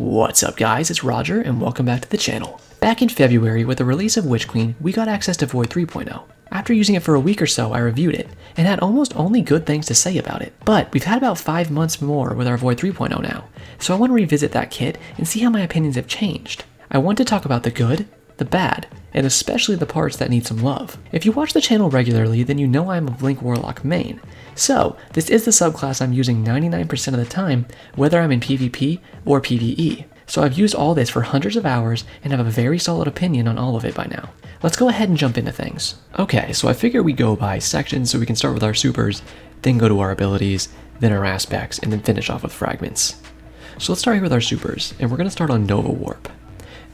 What's up guys, it's Roger and welcome back to the channel. Back in February with the release of Witch Queen, we got access to Void 3.0. After using it for a week or so, I reviewed it, and had almost only good things to say about it. But we've had about 5 months more with our Void 3.0 now, so I want to revisit that kit and see how my opinions have changed. I want to talk about the good, the bad, and especially the parts that need some love. If you watch the channel regularly, then you know I'm a Blink Warlock main. So, this is the subclass I'm using 99% of the time, whether I'm in PvP or PvE. So I've used all this for hundreds of hours and have a very solid opinion on all of it by now. Let's go ahead and jump into things. Okay, so I figure we go by sections so we can start with our supers, then go to our abilities, then our aspects, and then finish off with fragments. So let's start here with our supers, and we're going to start on Nova Warp.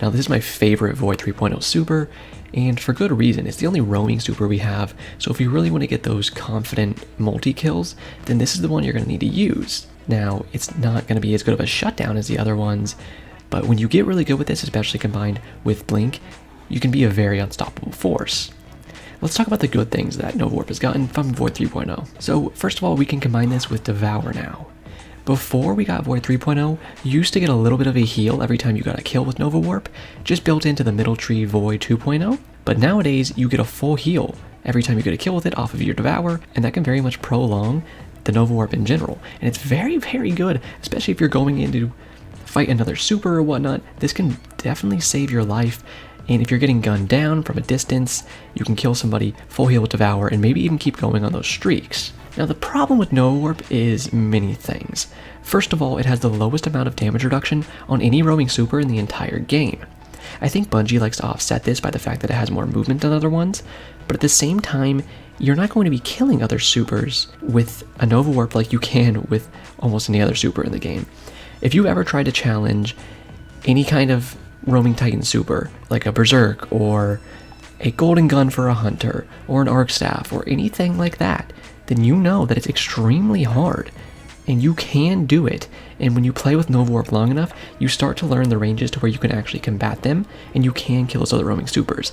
Now this is my favorite Void 3.0 super, and for good reason. It's the only roaming super we have, so if you really want to get those confident multi-kills, then this is the one you're going to need to use. Now, it's not going to be as good of a shutdown as the other ones, but when you get really good with this, especially combined with Blink, you can be a very unstoppable force. Let's talk about the good things that Nova Warp has gotten from Void 3.0. So first of all, we can combine this with Devour now. Before we got Void 3.0, you used to get a little bit of a heal every time you got a kill with Nova Warp, just built into the middle tree Void 2.0, but nowadays you get a full heal every time you get a kill with it off of your Devour, and that can very much prolong the Nova Warp in general, and it's very, very good, especially if you're going in to fight another super or whatnot. This can definitely save your life, and if you're getting gunned down from a distance, you can kill somebody, full heal with Devour, and maybe even keep going on those streaks. Now the problem with Nova Warp is many things. First of all, it has the lowest amount of damage reduction on any roaming super in the entire game. I think Bungie likes to offset this by the fact that it has more movement than other ones, but at the same time, you're not going to be killing other supers with a Nova Warp like you can with almost any other super in the game. If you ever tried to challenge any kind of roaming Titan super, like a Berserk or a Golden Gun for a Hunter or an Arc Staff or anything like that, then you know that it's extremely hard, and you can do it. And when you play with Nova Warp long enough, you start to learn the ranges to where you can actually combat them, and you can kill those other roaming supers.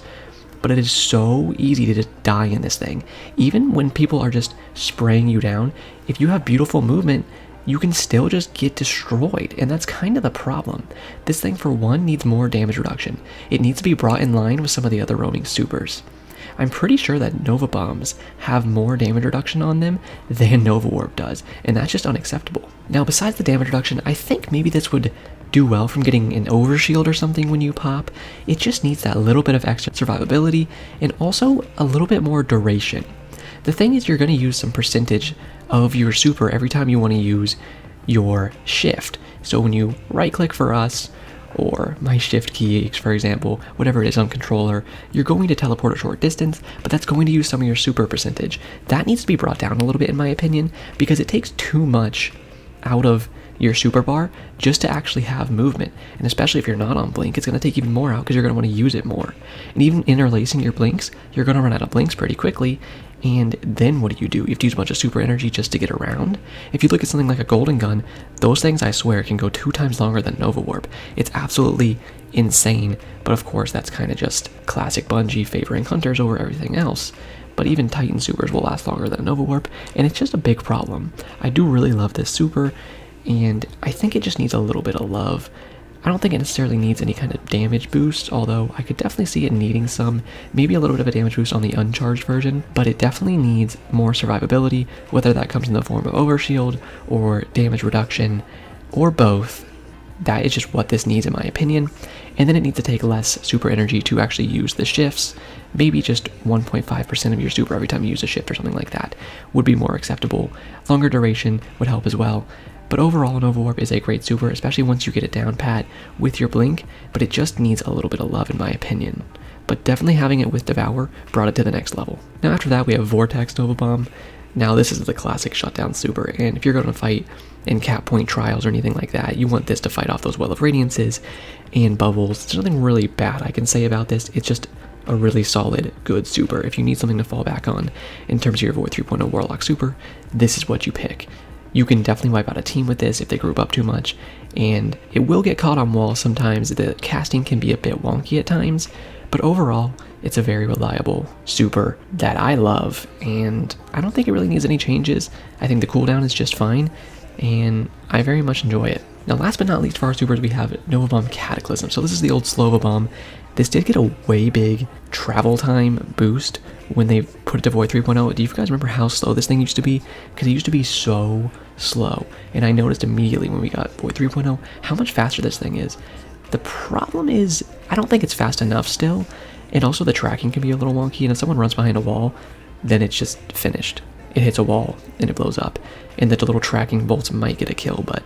But it is so easy to just die in this thing. Even when people are just spraying you down, if you have beautiful movement, you can still just get destroyed, and that's kind of the problem. This thing, for one, needs more damage reduction. It needs to be brought in line with some of the other roaming supers. I'm pretty sure that Nova Bombs have more damage reduction on them than Nova Warp does, and that's just unacceptable. Now, besides the damage reduction, I think maybe this would do well from getting an overshield or something when you pop. It just needs that little bit of extra survivability, and also a little bit more duration. The thing is, you're going to use some percentage of your super every time you want to use your shift. So when you right click for us, or my shift key, for example, whatever it is on controller, you're going to teleport a short distance, but that's going to use some of your super percentage. That needs to be brought down a little bit in my opinion, because it takes too much out of your super bar just to actually have movement. And especially if you're not on Blink, it's going to take even more out because you're going to want to use it more. And even interlacing your blinks, you're going to run out of blinks pretty quickly. And then what do? You have to use a bunch of super energy just to get around. If you look at something like a Golden Gun, those things, I swear, can go 2 times longer than Nova Warp. It's absolutely insane, but of course that's kind of just classic Bungie favoring hunters over everything else. But even Titan supers will last longer than Nova Warp, and it's just a big problem. I do really love this super, and I think it just needs a little bit of love. I don't think it necessarily needs any kind of damage boost, although I could definitely see it needing some, maybe a little bit of a damage boost on the uncharged version, but it definitely needs more survivability, whether that comes in the form of overshield or damage reduction, or both. That is just what this needs in my opinion. And then it needs to take less super energy to actually use the shifts. Maybe just 1.5% of your super every time you use a shift or something like that would be more acceptable. Longer duration would help as well. But overall, Nova Warp is a great super, especially once you get it down pat with your Blink, but it just needs a little bit of love in my opinion. But definitely having it with Devour brought it to the next level. Now after that we have Vortex Nova Bomb. Now this is the classic shutdown super, and if you're going to fight in cap point trials or anything like that, you want this to fight off those Well of Radiances and bubbles. There's nothing really bad I can say about this. It's just a really solid, good super. If you need something to fall back on in terms of your Void 3.0 Warlock super, this is what you pick. You can definitely wipe out a team with this if they group up too much, and it will get caught on walls sometimes. The casting can be a bit wonky at times, but overall, it's a very reliable super that I love, and I don't think it really needs any changes. I think the cooldown is just fine, and I very much enjoy it. Now last but not least for our supers, we have Nova Bomb Cataclysm. So this is the old Slova Bomb. This did get a way big travel time boost when they put it to Void 3.0. Do you guys remember how slow this thing used to be? Because it used to be so slow. And I noticed immediately when we got Void 3.0 how much faster this thing is. The problem is, I don't think it's fast enough still. And also the tracking can be a little wonky. And if someone runs behind a wall, then it's just finished. It hits a wall and it blows up. And the little tracking bolts might get a kill, but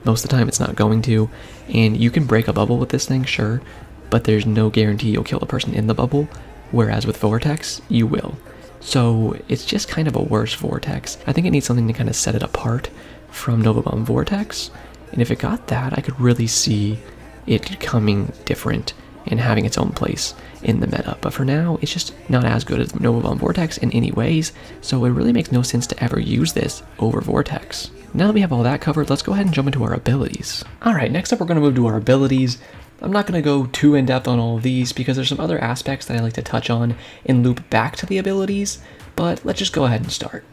most of the time it's not going to. And you can break a bubble with this thing, sure, but there's no guarantee you'll kill the person in the bubble, whereas with Vortex, you will. So it's just kind of a worse Vortex. I think it needs something to kind of set it apart from Nova Bomb Vortex, and if it got that, I could really see it becoming different and having its own place in the meta. But for now, it's just not as good as Nova Bomb Vortex in any ways, so it really makes no sense to ever use this over Vortex. Now that we have all that covered, let's go ahead and jump into our abilities. Alright, next up we're going to move to our abilities. I'm not going to go too in-depth on all of these because there's some other aspects that I like to touch on and loop back to the abilities, but let's just go ahead and start.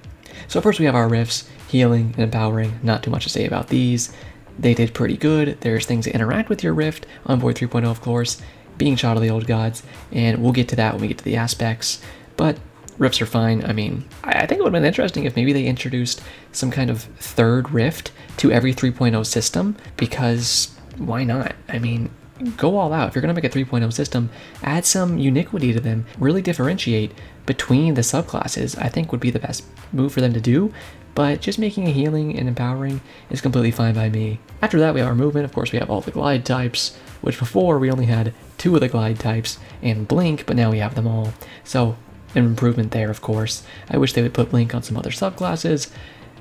So first we have our riffs, healing and empowering. Not too much to say about these. They did pretty good. There's things that interact with your rift on Void 3.0, of course, being Shot of the Old Gods, and we'll get to that when we get to the aspects, but rifts are fine. I mean, I think it would have been interesting if maybe they introduced some kind of third rift to every 3.0 system, because why not? I mean, go all out. If you're going to make a 3.0 system, add some uniquity to them, really differentiate between the subclasses, I think would be the best move for them to do, but just making a healing and empowering is completely fine by me. After that, we have our movement. Of course, we have all the glide types, which before we only had 2 of the glide types and blink, but now we have them all. So an improvement there, of course. I wish they would put blink on some other subclasses,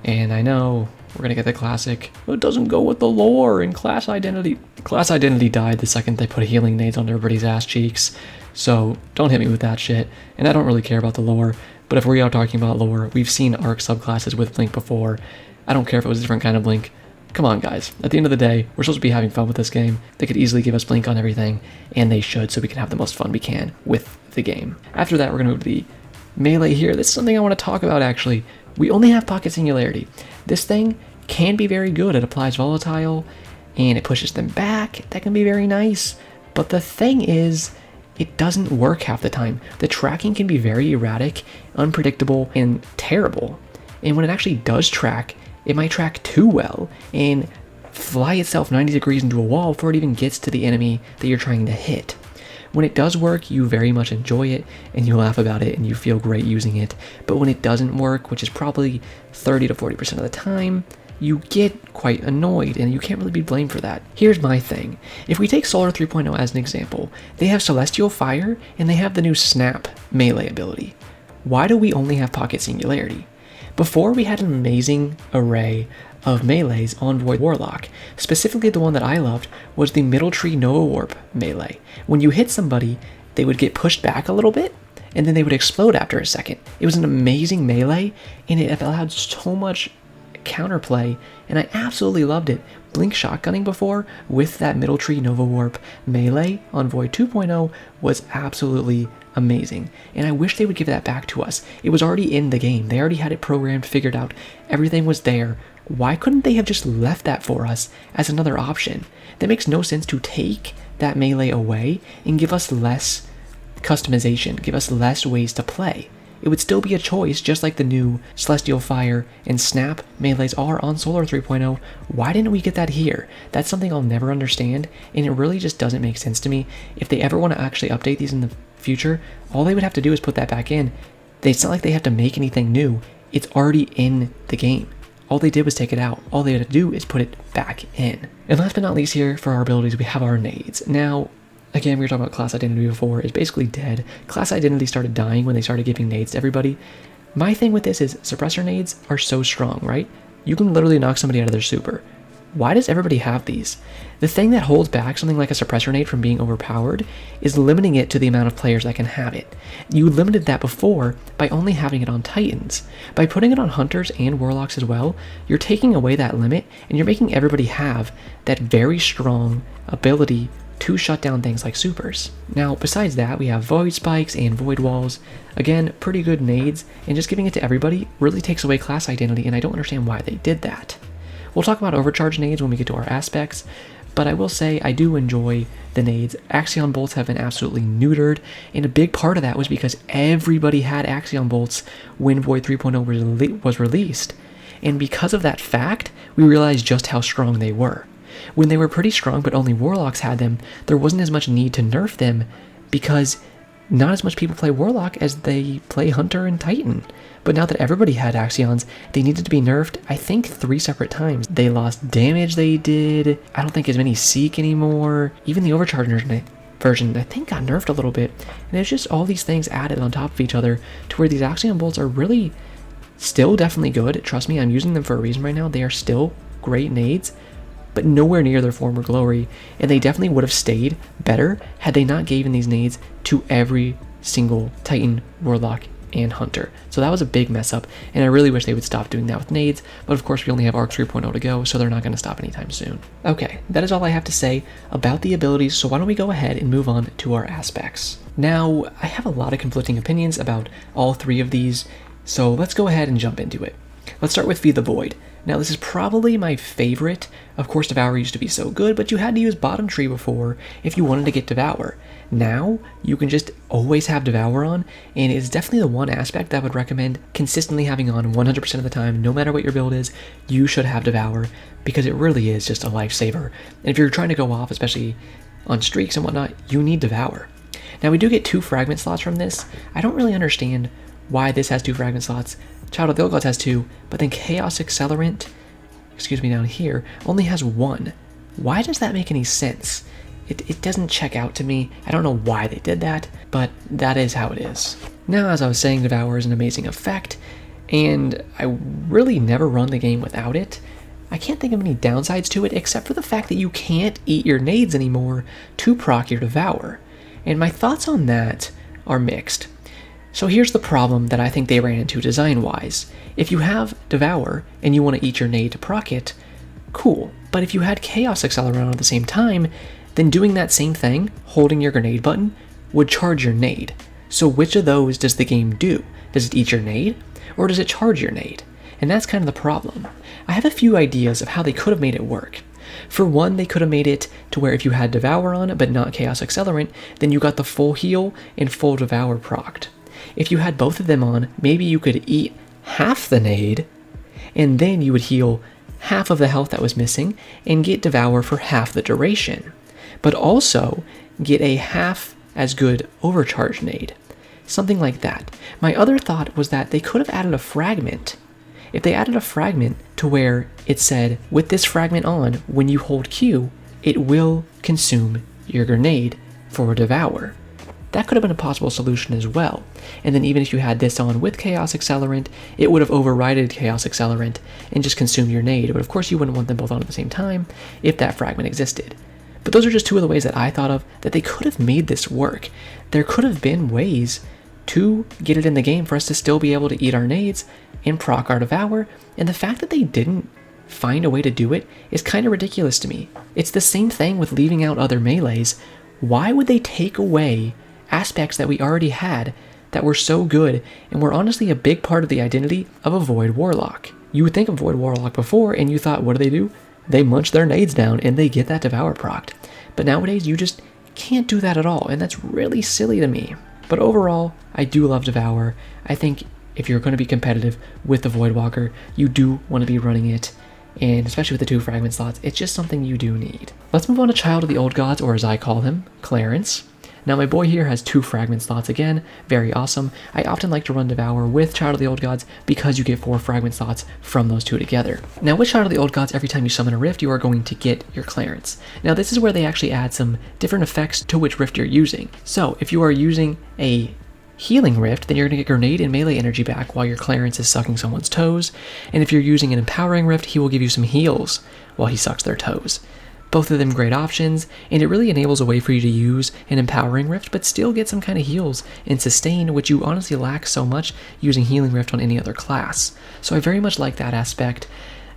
and I know we're gonna get the classic, it doesn't go with the lore and class identity. Class identity died the second they put healing nades on everybody's ass cheeks, so don't hit me with that shit. And I don't really care about the lore, but if we are talking about lore, we've seen arc subclasses with blink before. I don't care if it was a different kind of blink. Come on, guys. At the end of the day, we're supposed to be having fun with this game. They could easily give us blink on everything, and they should, so we can have the most fun we can with the game. After that, we're gonna move to the melee here. This is something I want to talk about, actually. We only have Pocket Singularity. This thing can be very good. It applies volatile, and it pushes them back. That can be very nice. But the thing is, it doesn't work half the time. The tracking can be very erratic, unpredictable, and terrible. And when it actually does track, it might track too well and fly itself 90 degrees into a wall before it even gets to the enemy that you're trying to hit. When it does work, you very much enjoy it and you laugh about it and you feel great using it. But when it doesn't work, which is probably 30 to 40% of the time, you get quite annoyed and you can't really be blamed for that. Here's my thing. If we take Solar 3.0 as an example, they have Celestial Fire and they have the new Snap melee ability. Why do we only have Pocket Singularity? Before, we had an amazing array of melees on Void Warlock. Specifically, the one that I loved was the Middle Tree Nova Warp melee. When you hit somebody, they would get pushed back a little bit, and then they would explode after a second. It was an amazing melee, and it allowed so much counterplay, and I absolutely loved it. Blink shotgunning before with that Middle Tree Nova Warp melee on Void 2.0 was absolutely amazing, and I wish they would give that back to us. It was already in the game. They already had it programmed, figured out. Everything was there. Why couldn't they have just left that for us as another option? That makes no sense to take that melee away and give us less customization, give us less ways to play. It would still be a choice, just like the new Celestial Fire and Snap melees are on Solar 3.0. Why didn't we get that here? That's something I'll never understand, and it really just doesn't make sense to me. If they ever want to actually update these in the future, all they would have to do is put that back in. It's not like they have to make anything new. It's already in the game. All they did was take it out. All they had to do is put it back in. And last but not least here, for our abilities, we have our nades. Now, again, we were talking about class identity before. It's basically dead. Class identity started dying when they started giving nades to everybody. My thing with this is suppressor nades are so strong, right? You can literally knock somebody out of their super. Why does everybody have these? The thing that holds back something like a suppressor nade from being overpowered is limiting it to the amount of players that can have it. You limited that before by only having it on Titans. By putting it on Hunters and Warlocks as well, you're taking away that limit and you're making everybody have that very strong ability to shut down things like supers. Now, besides that, we have Void Spikes and Void Walls. Again, pretty good nades, and just giving it to everybody really takes away class identity, and I don't understand why they did that. We'll talk about overcharge nades when we get to our aspects, but I will say I do enjoy the nades. Axion bolts have been absolutely neutered, and a big part of that was because everybody had Axion bolts when Void 3.0 was released. And because of that fact, we realized just how strong they were. When they were pretty strong but only Warlocks had them, there wasn't as much need to nerf them because not as much people play Warlock as they play Hunter and Titan. But now that everybody had Axions, they needed to be nerfed, I think 3 separate times. They lost damage they did, I don't think as many Seek anymore. Even the Overcharge version, I think, got nerfed a little bit. And it's just all these things added on top of each other to where these Axion bolts are really still definitely good. Trust me, I'm using them for a reason right now. They are still great nades, but nowhere near their former glory, and they definitely would have stayed better had they not given these nades to every single Titan, Warlock, and Hunter. So that was a big mess up, and I really wish they would stop doing that with nades, but of course we only have ARC 3.0 to go, so they're not going to stop anytime soon. Okay, that is all I have to say about the abilities, so why don't we go ahead and move on to our aspects. Now, I have a lot of conflicting opinions about all 3 of these, so let's go ahead and jump into it. Let's start with Feed the Void. Now, this is probably my favorite. Of course, Devour used to be so good, but you had to use Bottom Tree before if you wanted to get Devour. Now, you can just always have Devour on, and it's definitely the one aspect that I would recommend consistently having on 100% of the time. No matter what your build is, you should have Devour, because it really is just a lifesaver. And if you're trying to go off, especially on streaks and whatnot, you need Devour. Now, we do get 2 fragment slots from this. I don't really understand why this has 2 fragment slots. Child of the Old Gods has 2, but then Chaos Accelerant, down here, only has 1. Why does that make any sense? It doesn't check out to me. I don't know why they did that, but that is how it is. Now, as I was saying, Devour is an amazing effect, and I really never run the game without it. I can't think of any downsides to it, except for the fact that you can't eat your nades anymore to proc your Devour. And my thoughts on that are mixed. So here's the problem that I think they ran into design-wise. If you have Devour and you want to eat your nade to proc it, cool. But if you had Chaos Accelerant on at the same time, then doing that same thing, holding your grenade button, would charge your nade. So which of those does the game do? Does it eat your nade, or does it charge your nade? And that's kind of the problem. I have a few ideas of how they could have made it work. For one, they could have made it to where if you had Devour on but not Chaos Accelerant, then you got the full heal and full Devour procced. If you had both of them on, maybe you could eat half the nade, and then you would heal half of the health that was missing and get Devour for half the duration, but also get a half as good overcharge nade. Something like that. My other thought was that they could have added a fragment. If they added a fragment to where it said, with this fragment on, when you hold Q, it will consume your grenade for Devour. That could have been a possible solution as well. And then even if you had this on with Chaos Accelerant, it would have overridden Chaos Accelerant and just consumed your nade. But of course you wouldn't want them both on at the same time if that fragment existed. But those are just 2 of the ways that I thought of that they could have made this work. There could have been ways to get it in the game for us to still be able to eat our nades and proc our Devour, and the fact that they didn't find a way to do it is kind of ridiculous to me. It's the same thing with leaving out other melees. Why would they take away aspects that we already had that were so good and were honestly a big part of the identity of a Void Warlock? You would think of Void Warlock before and you thought, what do? They munch their nades down and they get that Devour procced. But nowadays you just can't do that at all, and that's really silly to me. But overall, I do love Devour. I think if you're going to be competitive with the Voidwalker, you do want to be running it, and especially with the 2 fragment slots, it's just something you do need. Let's move on to Child of the Old Gods, or as I call him, Clarence. Now my boy here has 2 fragment slots again, very awesome. I often like to run Devour with Child of the Old Gods because you get 4 fragment slots from those 2 together. Now with Child of the Old Gods, every time you summon a rift, you are going to get your Clarence. Now this is where they actually add some different effects to which rift you're using. So if you are using a healing rift, then you're going to get grenade and melee energy back while your Clarence is sucking someone's toes. And if you're using an empowering rift, he will give you some heals while he sucks their toes. Both of them great options, and it really enables a way for you to use an empowering rift but still get some kind of heals and sustain, which you honestly lack so much using healing rift on any other class. So I very much like that aspect.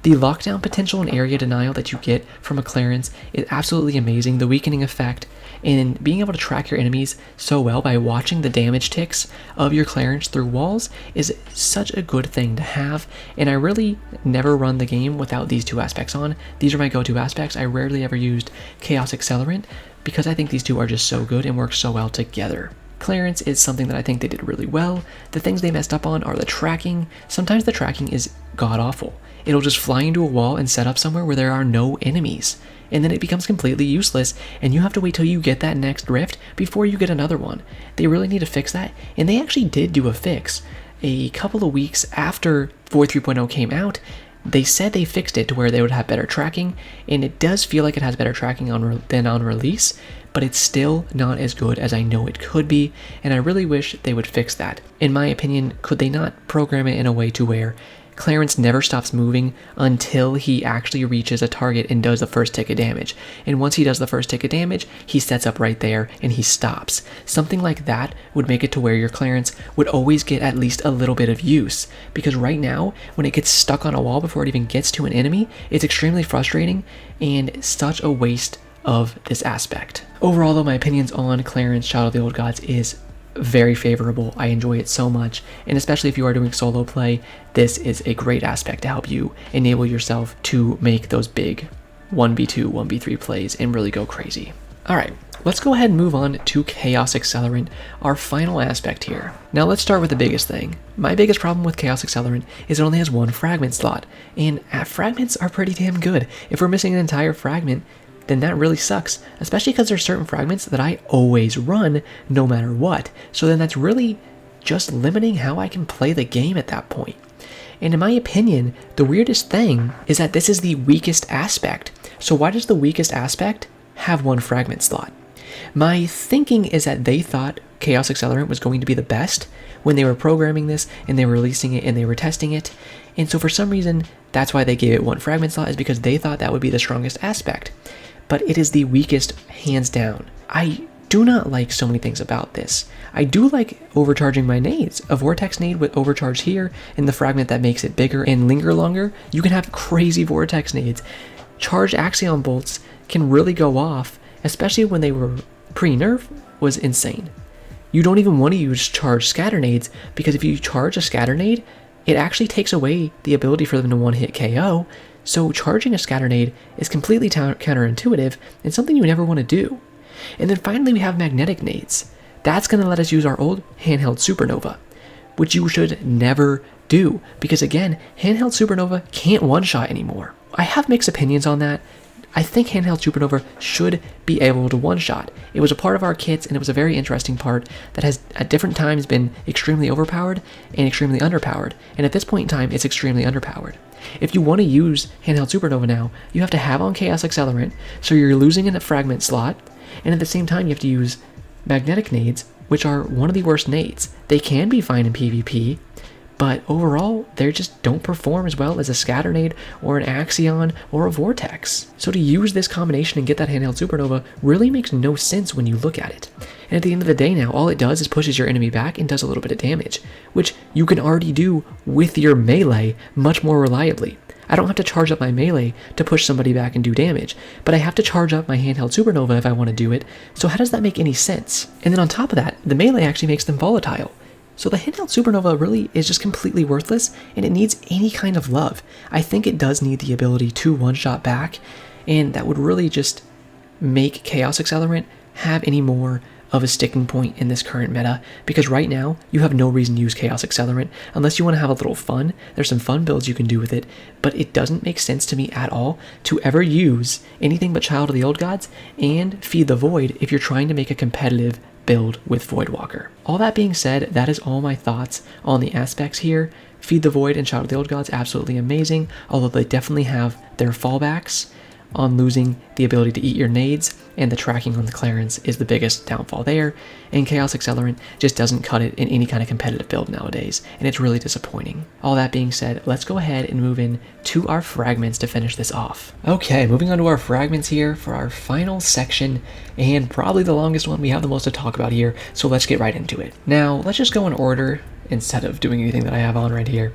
The lockdown potential and area denial that you get from a Clarence is absolutely amazing. The weakening effect and being able to track your enemies so well by watching the damage ticks of your Clarence through walls is such a good thing to have, and I really never run the game without these two aspects on. These are my go-to aspects. I rarely ever used Chaos Accelerant because I think these two are just so good and work so well together. Clarence is something that I think they did really well. The things they messed up on are the tracking. Sometimes the tracking is god-awful. It'll just fly into a wall and set up somewhere where there are no enemies, and then it becomes completely useless, and you have to wait till you get that next rift before you get another one. They really need to fix that, and they actually did do a fix. A couple of weeks after Void 3.0 came out, they said they fixed it to where they would have better tracking, and it does feel like it has better tracking than on release, but it's still not as good as I know it could be, and I really wish they would fix that. In my opinion, could they not program it in a way to where Clarence never stops moving until he actually reaches a target and does the first tick of damage. And once he does the first tick of damage, he sets up right there and he stops. Something like that would make it to where your Clarence would always get at least a little bit of use. Because right now, when it gets stuck on a wall before it even gets to an enemy, it's extremely frustrating and such a waste of this aspect. Overall though, my opinions on Clarence Shadow of the Old Gods is very favorable. I enjoy it so much, and especially if you are doing solo play, this is a great aspect to help you enable yourself to make those big 1v2, 1v3 plays and really go crazy. Alright, let's go ahead and move on to Chaos Accelerant, our final aspect here. Now let's start with the biggest thing. My biggest problem with Chaos Accelerant is it only has one fragment slot, and fragments are pretty damn good. If we're missing an entire fragment, then that really sucks, especially because there's certain fragments that I always run no matter what. So then that's really just limiting how I can play the game at that point. And in my opinion, the weirdest thing is that this is the weakest aspect. So why does the weakest aspect have one fragment slot? My thinking is that they thought Chaos Accelerant was going to be the best when they were programming this and they were releasing it and they were testing it. And so for some reason, that's why they gave it one fragment slot, is because they thought that would be the strongest aspect. But it is the weakest, hands down. I do not like so many things about this. I do like overcharging my nades. A vortex nade with overcharge here and the fragment that makes it bigger and linger longer. You can have crazy vortex nades. Charged axion bolts can really go off, especially when they were pre-nerf, was insane. You don't even want to use charged scatter nades, because if you charge a scatter nade, it actually takes away the ability for them to one-hit KO. So charging a scatter nade is completely counterintuitive and something you never want to do. And then finally we have magnetic nades. That's going to let us use our old handheld supernova, which you should never do, because again, handheld supernova can't one-shot anymore. I have mixed opinions on that. I think handheld supernova should be able to one-shot. It was a part of our kits, and it was a very interesting part that has at different times been extremely overpowered and extremely underpowered, and at this point in time it's extremely underpowered. If you want to use handheld supernova now, you have to have on Chaos Accelerant, so you're losing in a fragment slot, and at the same time you have to use magnetic nades, which are one of the worst nades. They can be fine in PvP, but overall, they just don't perform as well as a scatter nade or an axion or a vortex. So to use this combination and get that handheld supernova really makes no sense when you look at it. And at the end of the day now, all it does is pushes your enemy back and does a little bit of damage, which you can already do with your melee much more reliably. I don't have to charge up my melee to push somebody back and do damage, but I have to charge up my handheld supernova if I want to do it, so how does that make any sense? And then on top of that, the melee actually makes them volatile. So the handheld supernova really is just completely worthless, and it needs any kind of love. I think it does need the ability to one-shot back, and that would really just make Chaos Accelerant have any more of a sticking point in this current meta, because right now you have no reason to use Chaos Accelerant unless you want to have a little fun. There's some fun builds you can do with it, but it doesn't make sense to me at all to ever use anything but Child of the Old Gods and Feed the Void if you're trying to make a competitive build with Voidwalker. All that being said, that is all my thoughts on the aspects here. Feed the Void and Shadow of the Old Gods, absolutely amazing, although they definitely have their fallbacks on losing the ability to eat your nades, and the tracking on the Clarence is the biggest downfall there, and Chaos Accelerant just doesn't cut it in any kind of competitive build nowadays, and it's really disappointing. All that being said, let's go ahead and move in to our fragments to finish this off. Okay, moving on to our fragments here for our final section, and probably the longest one. We have the most to talk about here, so let's get right into it. Now, let's just go in order instead of doing anything that I have on right here.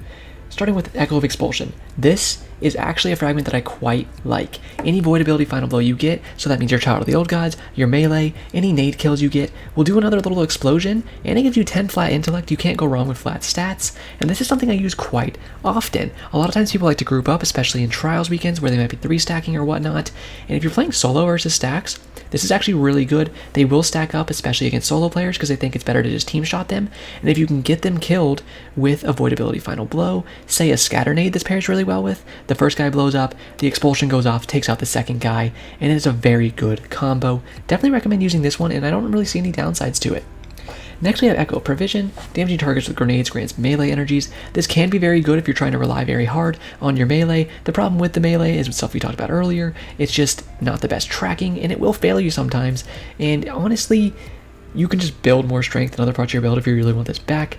Starting with Echo of Expulsion. This is actually a fragment that I quite like. Any void ability final blow you get, so that means your Child of the Old Gods, your melee, any nade kills you get, will do another little explosion, and it gives you 10 flat intellect. You can't go wrong with flat stats, and this is something I use quite often. A lot of times people like to group up, especially in trials weekends where they might be 3-stacking or whatnot, and if you're playing solo versus stacks, this is actually really good. They will stack up, especially against solo players, because they think it's better to just team shot them. And if you can get them killed with a void ability final blow, say a scatter nade this pairs really well with, the first guy blows up, the expulsion goes off, takes out the second guy, and it's a very good combo. Definitely recommend using this one, and I don't really see any downsides to it. Next we have Echo of Provision. Damaging targets with grenades grants melee energies. This can be very good if you're trying to rely very hard on your melee. The problem with the melee is stuff we talked about earlier. It's just not the best tracking, and it will fail you sometimes. And honestly, you can just build more strength in other parts of your build if you really want this back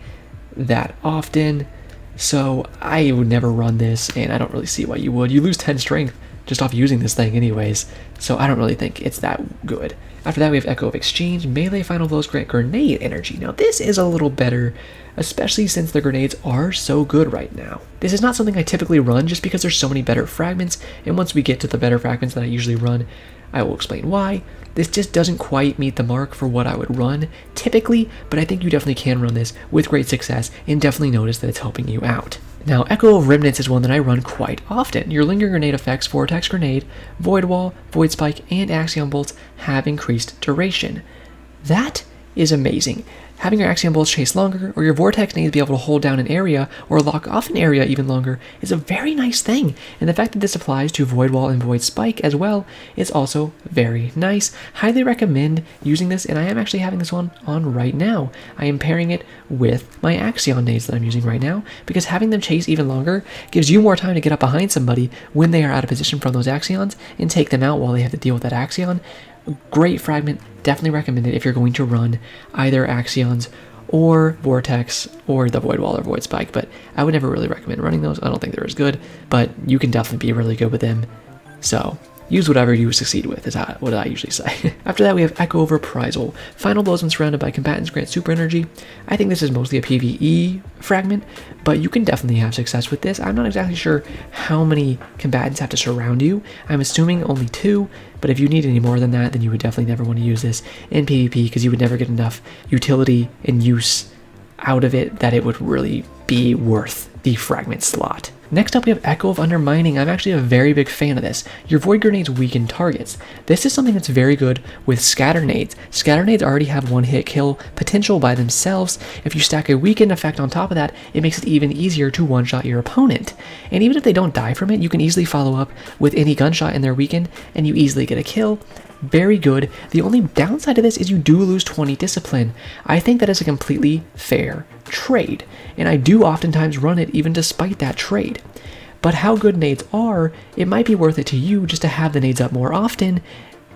that often. So I would never run this, and I don't really see why you would. You lose 10 strength just off using this thing anyways, so I don't really think it's that good. After that we have Echo of Exchange. Melee final blows grant grenade energy. Now this is a little better, especially since the grenades are so good right now. This is not something I typically run just because there's so many better fragments, and once we get to the better fragments that I usually run, I will explain why. This just doesn't quite meet the mark for what I would run typically, but I think you definitely can run this with great success and definitely notice that it's helping you out. Now, Echo of Remnants is one that I run quite often. Your Lingering Grenade effects, Vortex Grenade, Void Wall, Void Spike, and Axion Bolts have increased duration. That is amazing. Having your Axion Bolts chase longer, or your Vortex nades be able to hold down an area, or lock off an area even longer, is a very nice thing. And the fact that this applies to Void Wall and Void Spike as well is also very nice. Highly recommend using this, and I am actually having this one on right now. I am pairing it with my Axion nades that I'm using right now, because having them chase even longer gives you more time to get up behind somebody when they are out of position from those Axions, and take them out while they have to deal with that Axion. Great fragment, definitely recommend it if you're going to run either Axions or Vortex or the Void Wall or Void Spike, but I would never really recommend running those. I don't think they're as good, but you can definitely be really good with them. So use whatever you succeed with, is what I usually say. After that, we have Echo of Reprisal. Final blows when surrounded by combatants grant super energy. I think this is mostly a PvE fragment, but you can definitely have success with this. I'm not exactly sure how many combatants have to surround you. I'm assuming only 2, but if you need any more than that, then you would definitely never want to use this in PvP, because you would never get enough utility and use out of it that it would really be worth the fragment slot. Next up, we have Echo of Undermining. I'm actually a very big fan of this. Your Void Grenades weaken targets. This is something that's very good with Scatter Nades. Scatter Nades already have one-hit kill potential by themselves. If you stack a weaken effect on top of that, it makes it even easier to one-shot your opponent. And even if they don't die from it, you can easily follow up with any gunshot in their weaken, and you easily get a kill. Very good. The only downside of this is you do lose 20 discipline. I think that is a completely fair trade, and I do oftentimes run it even despite that trade. But how good nades are, it might be worth it to you just to have the nades up more often,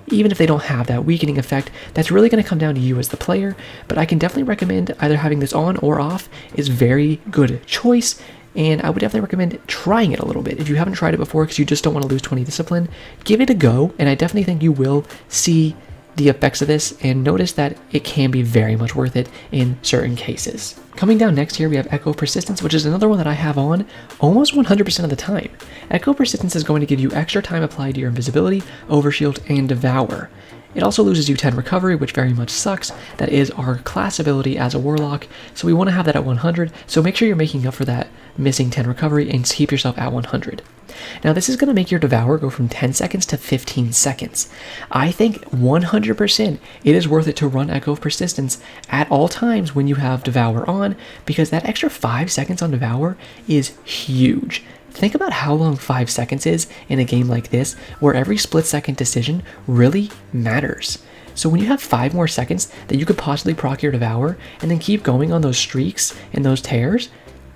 even if they don't have that weakening effect. That's really going to come down to you as the player, but I can definitely recommend either having this on or off is very good choice. And I would definitely recommend trying it a little bit. If you haven't tried it before because you just don't want to lose 20 discipline, give it a go, and I definitely think you will see the effects of this and notice that it can be very much worth it in certain cases. Coming down next here, we have Echo Persistence, which is another one that I have on almost 100% of the time. Echo Persistence is going to give you extra time applied to your invisibility, overshield, and devour. It also loses you 10 recovery, which very much sucks. That is our class ability as a warlock, so we want to have that at 100, so make sure you're making up for that missing 10 recovery and keep yourself at 100. Now this is going to make your devour go from 10 seconds to 15 seconds. I think 100% it is worth it to run Echo of Persistence at all times when you have devour on, because that extra 5 seconds on devour is huge. Think about how long 5 seconds is in a game like this, where every split-second decision really matters. So when you have 5 more seconds that you could possibly proc your devour, and then keep going on those streaks and those tears,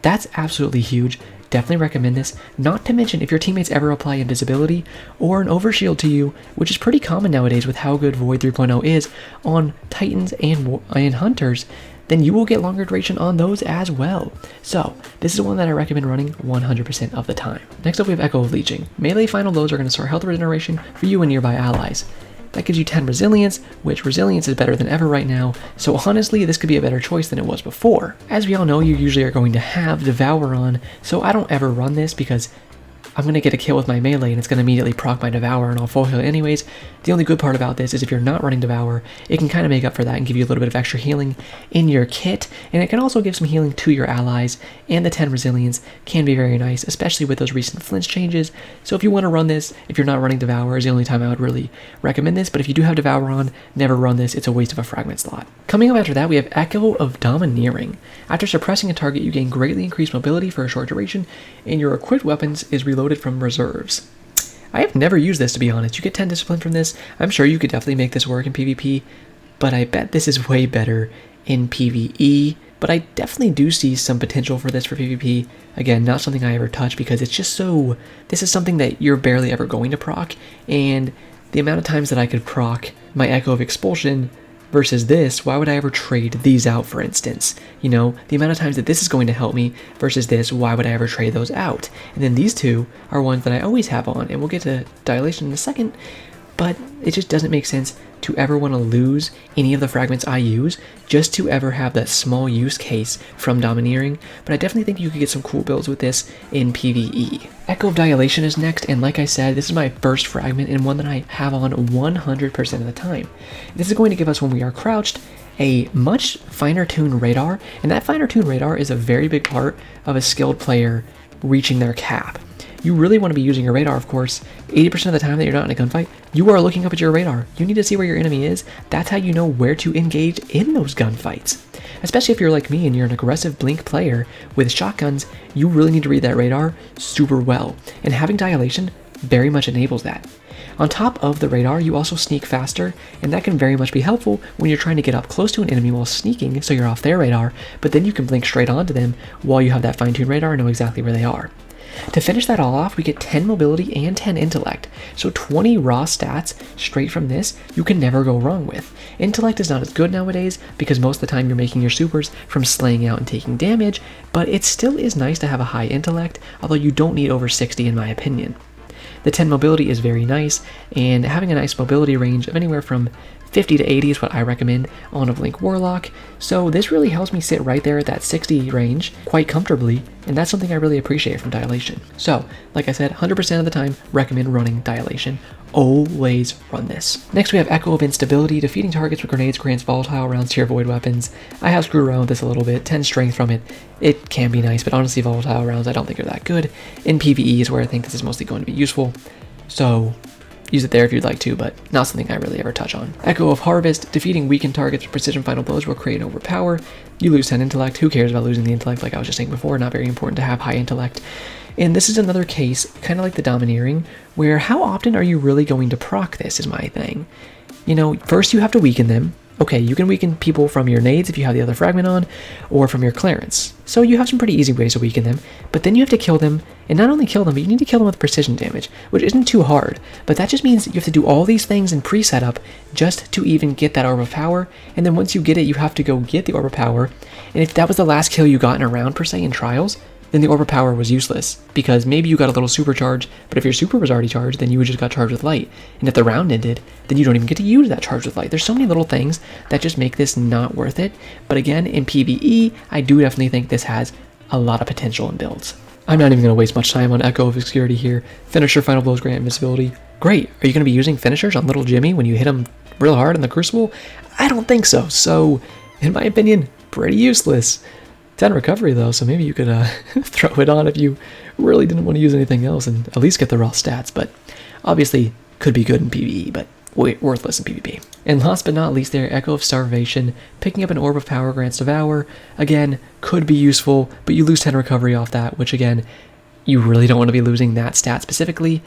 that's absolutely huge. Definitely recommend this, not to mention if your teammates ever apply invisibility or an overshield to you, which is pretty common nowadays with how good Void 3.0 is on Titans and Hunters, then you will get longer duration on those as well. So this is one that I recommend running 100% of the time. Next up, we have Echo of Leeching. Melee final lows are going to start health regeneration for you and nearby allies. That gives you 10 resilience, which resilience is better than ever right now, so honestly this could be a better choice than it was before. As we all know, you usually are going to have Devour on, so I don't ever run this because I'm going to get a kill with my melee and it's going to immediately proc my Devour and I'll full heal anyways. The only good part about this is if you're not running Devour, it can kind of make up for that and give you a little bit of extra healing in your kit, and it can also give some healing to your allies, and the 10 resilience can be very nice, especially with those recent flinch changes. So if you want to run this, if you're not running Devour, is the only time I would really recommend this, but if you do have Devour on, never run this, it's a waste of a fragment slot. Coming up after that, we have Echo of Domineering. After suppressing a target, you gain greatly increased mobility for a short duration, and your equipped weapons is reloaded from reserves. I have never used this, to be honest. You get 10 discipline from this. I'm sure you could definitely make this work in PvP, but I bet this is way better in PvE. But I definitely do see some potential for this for PvP. Again, not something I ever touch because it's just so... This is something that you're barely ever going to proc, and the amount of times that I could proc my Echo of Expulsion versus this, why would I ever trade these out, for instance? You know, the amount of times that this is going to help me versus this, why would I ever trade those out? And then these two are ones that I always have on, and we'll get to Dilation in a second, but it just doesn't make sense to ever want to lose any of the fragments I use just to ever have that small use case from Domineering, but I definitely think you could get some cool builds with this in PvE. Echo of Dilation is next, and like I said, this is my first fragment and one that I have on 100% of the time. This is going to give us, when we are crouched, a much finer tuned radar, and that finer tuned radar is a very big part of a skilled player reaching their cap. You really want to be using your radar, of course. 80% of the time that you're not in a gunfight, you are looking up at your radar. You need to see where your enemy is. That's how you know where to engage in those gunfights. Especially if you're like me and you're an aggressive blink player with shotguns, you really need to read that radar super well. And having Dilation very much enables that. On top of the radar, you also sneak faster, and that can very much be helpful when you're trying to get up close to an enemy while sneaking so you're off their radar, but then you can blink straight onto them while you have that fine-tuned radar and know exactly where they are. To finish that all off, we get 10 mobility and 10 intellect, so 20 raw stats straight from this you can never go wrong with. Intellect is not as good nowadays because most of the time you're making your supers from slaying out and taking damage, but it still is nice to have a high intellect, although you don't need over 60 in my opinion. The 10 mobility is very nice, and having a nice mobility range of anywhere from 50 to 80 is what I recommend on a Blink Warlock, so this really helps me sit right there at that 60 range quite comfortably, and that's something I really appreciate from Dilation. So, like I said, 100% of the time, recommend running Dilation. Always run this. Next we have Echo of Instability. Defeating targets with grenades grants volatile rounds to your void weapons. I have screwed around with this a little bit. 10 strength from it. It can be nice, but honestly volatile rounds I don't think are that good. In PvE is where I think this is mostly going to be useful, so use it there if you'd like to, but not something I really ever touch on. Echo of Harvest. Defeating weakened targets with precision final blows will create an overpower. You lose 10 intellect. Who cares about losing the intellect? Like I was just saying before, not very important to have high intellect. And this is another case, kind of like the Domineering, where how often are you really going to proc this is my thing. You know, first you have to weaken them. Okay, you can weaken people from your nades if you have the other fragment on, or from your Clarence. So you have some pretty easy ways to weaken them, but then you have to kill them, and not only kill them, but you need to kill them with precision damage, which isn't too hard, but that just means you have to do all these things in pre-setup just to even get that Orb of Power, and then once you get it, you have to go get the Orb of Power, and if that was the last kill you got in a round per se in Trials, then the Orb of Power was useless, because maybe you got a little super charge, but if your super was already charged, then you just got charged with light, and if the round ended, then you don't even get to use that charge with light. There's so many little things that just make this not worth it, but again, in PvE, I do definitely think this has a lot of potential in builds. I'm not even going to waste much time on Echo of Obscurity here. Finisher final blows grant invincibility. Great, are you going to be using finishers on little Jimmy when you hit him real hard in the Crucible? I don't think so, so in my opinion, pretty useless. 10 recovery though, so maybe you could throw it on if you really didn't want to use anything else and at least get the raw stats, but obviously could be good in PvE, but worthless in PvP. And last but not least there, Echo of Starvation. Picking up an Orb of Power grants Devour. Again, could be useful, but you lose 10 recovery off that, which again, you really don't want to be losing that stat specifically.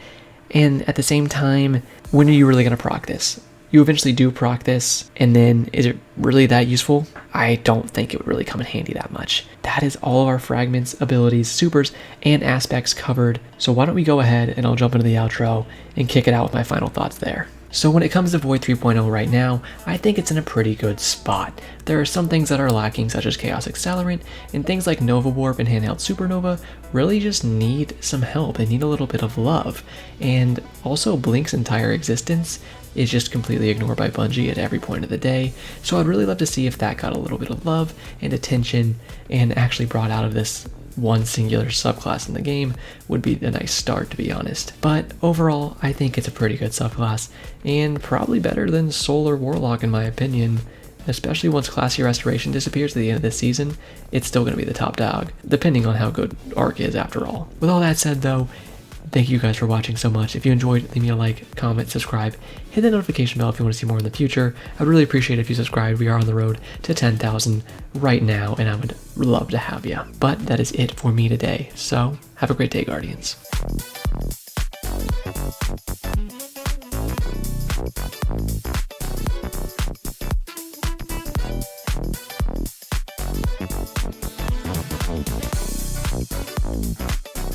And at the same time, when are you really going to proc this? You eventually do proc this, and then is it really that useful? I don't think it would really come in handy that much. That is all of our fragments, abilities, supers, and aspects covered, so why don't we go ahead and I'll jump into the outro and kick it out with my final thoughts there. So when it comes to Void 3.0 right now, I think it's in a pretty good spot. There are some things that are lacking, such as Chaos Accelerant, and things like Nova Warp and Handheld Supernova really just need some help. They need a little bit of love. And also Blink's entire existence is just completely ignored by Bungie at every point of the day. So I'd really love to see if that got a little bit of love and attention and actually brought out of this one singular subclass in the game would be a nice start, to be honest. But overall, I think it's a pretty good subclass, and probably better than Solar Warlock in my opinion. Especially once Classy Restoration disappears at the end of this season, it's still going to be the top dog, depending on how good Arc is after all. With all that said though, thank you guys for watching so much. If you enjoyed, leave me a like, comment, subscribe, hit the notification bell if you want to see more in the future. I would really appreciate it if you subscribed. We are on the road to 10,000 right now, and I would love to have you. But that is it for me today, so have a great day, Guardians.